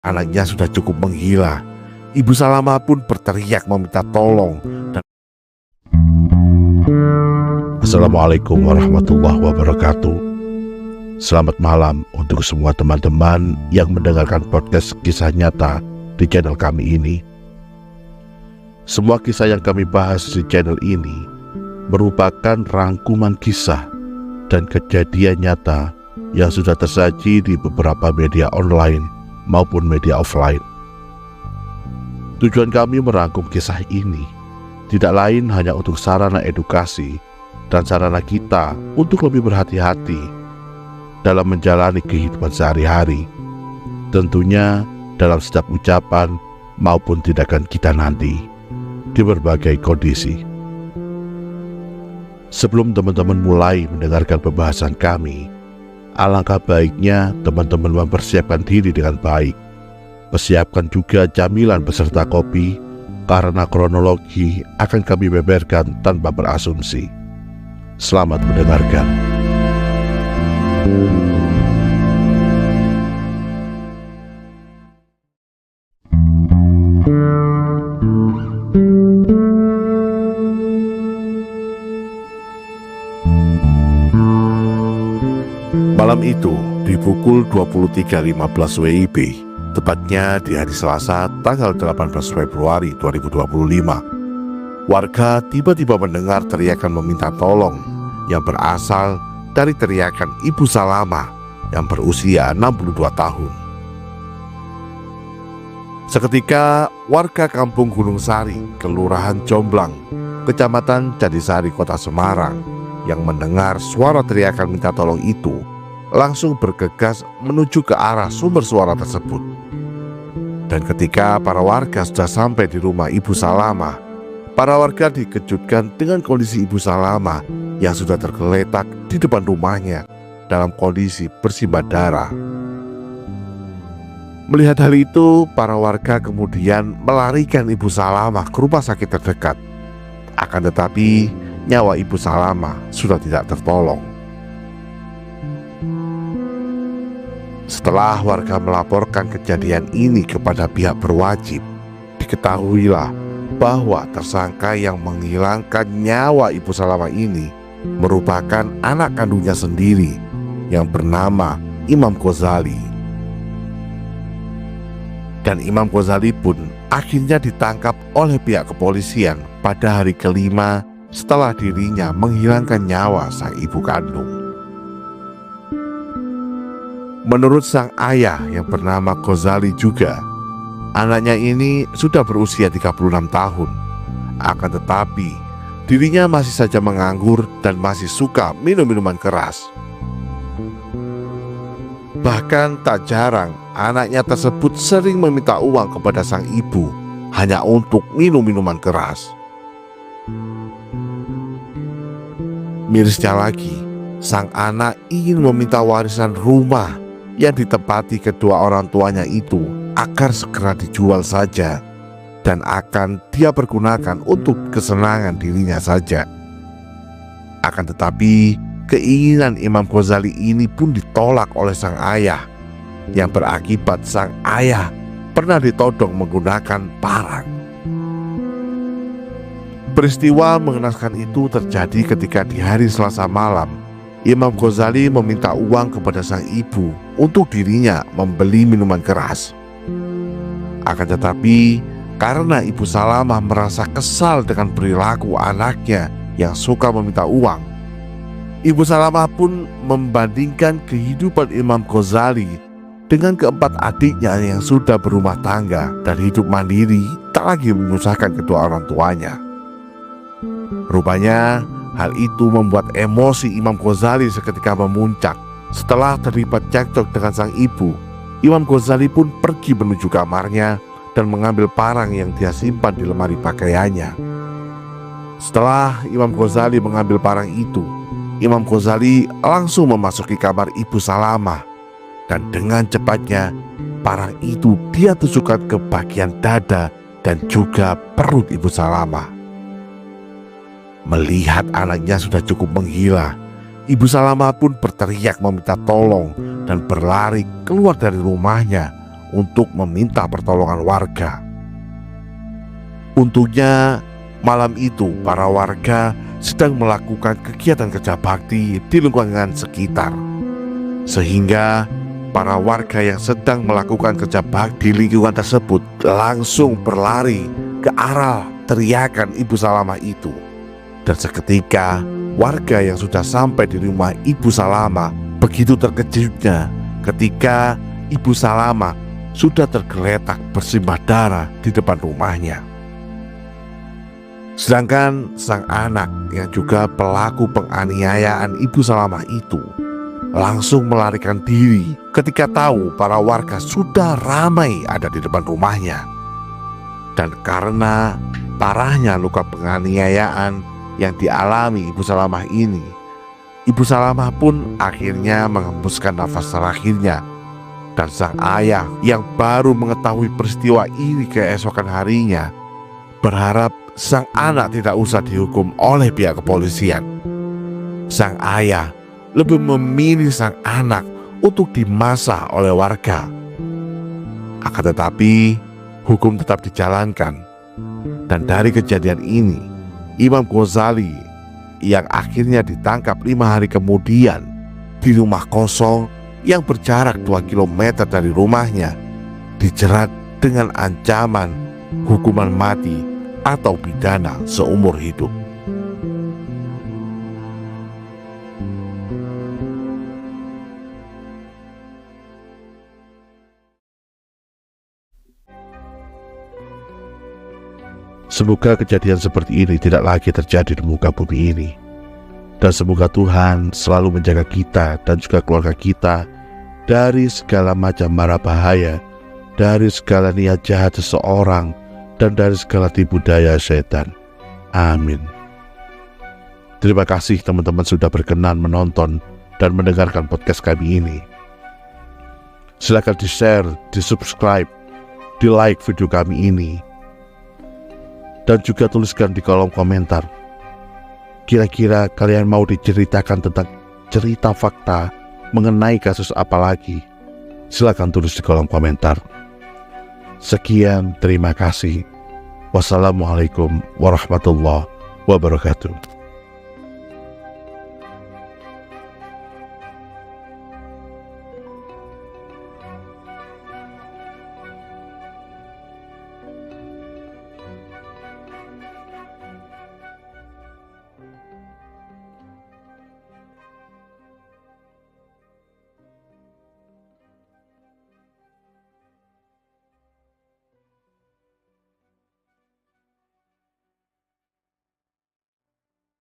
Anaknya sudah cukup menggila. Ibu Salamah pun berteriak meminta tolong. Assalamualaikum warahmatullahi wabarakatuh. Selamat malam untuk semua teman-teman yang mendengarkan podcast kisah nyata di channel kami ini. Semua kisah yang kami bahas di channel ini merupakan rangkuman kisah dan kejadian nyata yang sudah tersaji di beberapa media online maupun media offline. Tujuan kami merangkum kisah ini tidak lain hanya untuk sarana edukasi dan sarana kita untuk lebih berhati-hati dalam menjalani kehidupan sehari-hari, tentunya dalam setiap ucapan maupun tindakan kita nanti di berbagai kondisi. Sebelum teman-teman mulai mendengarkan pembahasan kami, alangkah baiknya teman-teman mempersiapkan diri dengan baik. Persiapkan juga camilan beserta kopi, karena kronologi akan kami beberkan tanpa berasumsi. Selamat mendengarkan. Malam itu, di pukul 23.15 WIB, tepatnya di hari Selasa tanggal 18 Februari 2025, warga tiba-tiba mendengar teriakan meminta tolong yang berasal dari teriakan Ibu Salamah yang berusia 62 tahun. Seketika, warga kampung Gunung Sari, Kelurahan Jomblang, Kecamatan Jadisari, Kota Semarang, yang mendengar suara teriakan minta tolong itu langsung bergegas menuju ke arah sumber suara tersebut. Dan ketika para warga sudah sampai di rumah Ibu Salamah, para warga dikejutkan dengan kondisi Ibu Salamah yang sudah tergeletak di depan rumahnya dalam kondisi bersimbah darah. Melihat hal itu, para warga kemudian melarikan Ibu Salamah ke rumah sakit terdekat. Akan tetapi, nyawa Ibu Salamah sudah tidak tertolong. Setelah warga melaporkan kejadian ini kepada pihak berwajib, diketahuilah bahwa tersangka yang menghilangkan nyawa Ibu Salamah ini merupakan anak kandungnya sendiri yang bernama Imam Ghazali. Dan Imam Ghazali pun akhirnya ditangkap oleh pihak kepolisian pada hari kelima setelah dirinya menghilangkan nyawa sang ibu kandung. Menurut sang ayah yang bernama Ghazali juga, anaknya ini sudah berusia 36 tahun. Akan tetapi, dirinya masih saja menganggur dan masih suka minum minuman keras. Bahkan tak jarang anaknya tersebut sering meminta uang kepada sang ibu hanya untuk minum minuman keras. Mirisnya lagi, sang anak ingin meminta warisan rumah yang ditempati kedua orang tuanya itu agar segera dijual saja dan akan dia pergunakan untuk kesenangan dirinya saja. Akan tetapi, keinginan Imam Ghazali ini pun ditolak oleh sang ayah, yang berakibat sang ayah pernah ditodong menggunakan parang. Peristiwa mengenaskan itu terjadi ketika di hari Selasa malam, Imam Ghazali meminta uang kepada sang ibu untuk dirinya membeli minuman keras. Akan tetapi, karena Ibu Salamah merasa kesal dengan perilaku anaknya yang suka meminta uang, Ibu Salamah pun membandingkan kehidupan Imam Ghazali dengan keempat adiknya yang sudah berumah tangga dan hidup mandiri, tak lagi menyusahkan kedua orang tuanya. Rupanya, hal itu membuat emosi Imam Ghazali seketika memuncak. Setelah terlibat cekcok dengan sang ibu, Imam Ghazali pun pergi menuju kamarnya dan mengambil parang yang dia simpan di lemari pakaiannya. Setelah Imam Ghazali mengambil parang itu, Imam Ghazali langsung memasuki kamar Ibu Salamah, dan dengan cepatnya parang itu dia tusukkan ke bagian dada dan juga perut Ibu Salamah. Melihat anaknya sudah cukup menggila, Ibu Salamah pun berteriak meminta tolong dan berlari keluar dari rumahnya untuk meminta pertolongan warga. Untungnya malam itu para warga sedang melakukan kegiatan kerja bakti di lingkungan sekitar, sehingga para warga yang sedang melakukan kerja bakti di lingkungan tersebut langsung berlari ke arah teriakan Ibu Salamah itu. Dan seketika warga yang sudah sampai di rumah Ibu Salamah begitu terkejutnya ketika Ibu Salamah sudah tergeletak bersimbah darah di depan rumahnya. Sedangkan sang anak yang juga pelaku penganiayaan Ibu Salamah itu langsung melarikan diri ketika tahu para warga sudah ramai ada di depan rumahnya. Dan karena parahnya luka penganiayaan yang dialami Ibu Salamah ini, Ibu Salamah pun akhirnya menghembuskan nafas terakhirnya. Dan sang ayah yang baru mengetahui peristiwa ini keesokan harinya berharap sang anak tidak usah dihukum oleh pihak kepolisian. Sang ayah lebih memilih sang anak untuk dimasak oleh warga. Akan tetapi hukum tetap dijalankan. Dan dari kejadian ini, Imam Ghazali yang akhirnya ditangkap 5 hari kemudian di rumah kosong yang berjarak 2 km dari rumahnya, dijerat dengan ancaman hukuman mati atau pidana seumur hidup. Semoga kejadian seperti ini tidak lagi terjadi di muka bumi ini. Dan semoga Tuhan selalu menjaga kita dan juga keluarga kita dari segala macam mara bahaya, dari segala niat jahat seseorang, dan dari segala tipu daya setan. Amin. Terima kasih teman-teman sudah berkenan menonton dan mendengarkan podcast kami ini. Silakan di-share, di-subscribe, di-like video kami ini. Dan juga tuliskan di kolom komentar, kira-kira kalian mau diceritakan tentang cerita fakta mengenai kasus apa lagi? Silakan tulis di kolom komentar. Sekian, terima kasih. Wassalamualaikum warahmatullahi wabarakatuh.